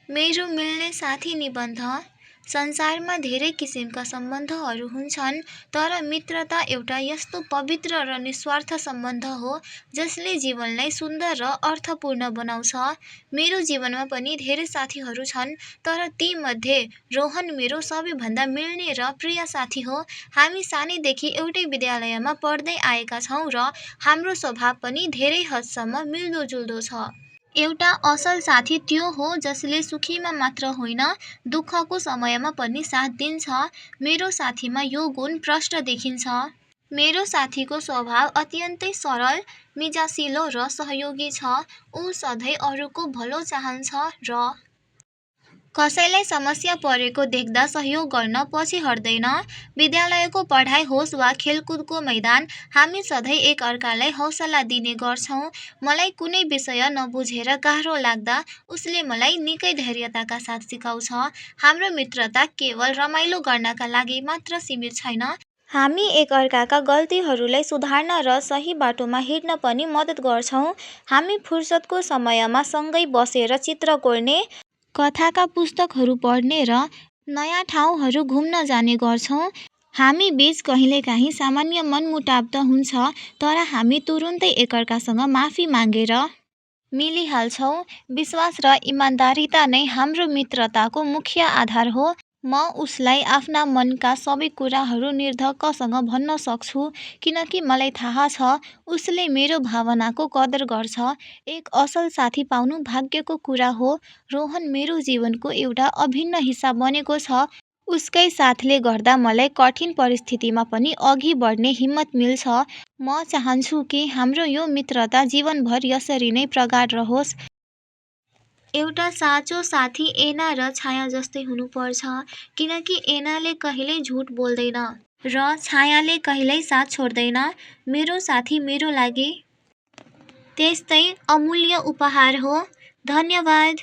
मेरो मिल्ने साथी निबन्ध। संसारमा धेरै किसिमका सम्बन्धहरू हुन्छन्, तर मित्रता एउटा यस्तो पवित्र र निस्वार्थ सम्बन्ध हो जसले जीवनलाई सुन्दर र अर्थपूर्ण बनाउँछ। मेरो जीवनमा पनि धेरै साथीहरू छन्, तर तीमध्ये रोहन मेरो सबैभन्दा मिल्ने र प्रिय साथी हो। हामी सानैदेखि एउटै विद्यालयमा पढ्दै आएका छौँ र हाम्रो स्वभाव पनि धेरै हदसम्म मिल्दोजुल्दो छ। एउटा असल साथी त्यो हो जसले सुखीमा मात्र होइन, दुःखको समयमा पनि साथ दिन्छ। मेरो साथीमा यो गुण प्रष्ट देखिन्छ। मेरो साथीको स्वभाव अत्यन्तै सरल, मिजासिलो र सहयोगी छ। ऊ सधैँ अरूको भलो चाहन्छ र कसैलाई समस्या परेको देख्दा सहयोग गर्न पछि हट्दैन। विद्यालयको पढाइ होस् वा खेलकुदको मैदान, हामी सधैँ एकअर्कालाई हौसला दिने गर्छौँ। मलाई कुनै विषय नबुझेर गाह्रो लाग्दा उसले मलाई निकै धैर्यताका साथ सिकाउँछ। हाम्रो मित्रता केवल रमाइलो गर्नका लागि मात्र सीमित छैन। हामी एकअर्काका गल्तीहरूलाई सुधार्न र सही बाटोमा हिँड्न पनि मद्दत गर्छौँ। हामी फुर्सदको समयमा सँगै बसेर चित्र कोर्ने, कथाका पुस्तकहरू पढ्ने र नयाँ ठाउँहरू घुम्न जाने गर्छौँ। हामी बीच कहिलेकाहीँ सामान्य मनमुटाव त हुन्छ, तर हामी तुरुन्तै एकअर्कासँग माफी मागेर मिलिहाल्छौँ। विश्वास र इमान्दारिता नै हाम्रो मित्रताको मुख्य आधार हो। म उसलाई आफ्ना मनका सबै कुराहरू निर्धक्कसँग भन्न सक्छु, किनकि मलाई थाहा छ उसले मेरो भावनाको कदर गर्छ। एक असल साथी पाउनु भाग्यको कुरा हो। रोहन मेरो जीवनको एउटा अभिन्न हिस्सा बनेको छ। उसकै साथले गर्दा मलाई कठिन परिस्थितिमा पनि अघि बढ्ने हिम्मत मिल्छ। म चाहन्छु कि हाम्रो यो मित्रता जीवनभर यसरी नै प्रगाढ रहोस्। एउटा साँचो साथी ऐना र छाया जस्तै हुनुपर्छ, किनकि ऐनाले कहिल्यै झुट बोल्दैन र छायाले कहिल्यै साथ छोड्दैन। मेरो साथी मेरो लागि त्यस्तै अमूल्य उपहार हो। धन्यवाद।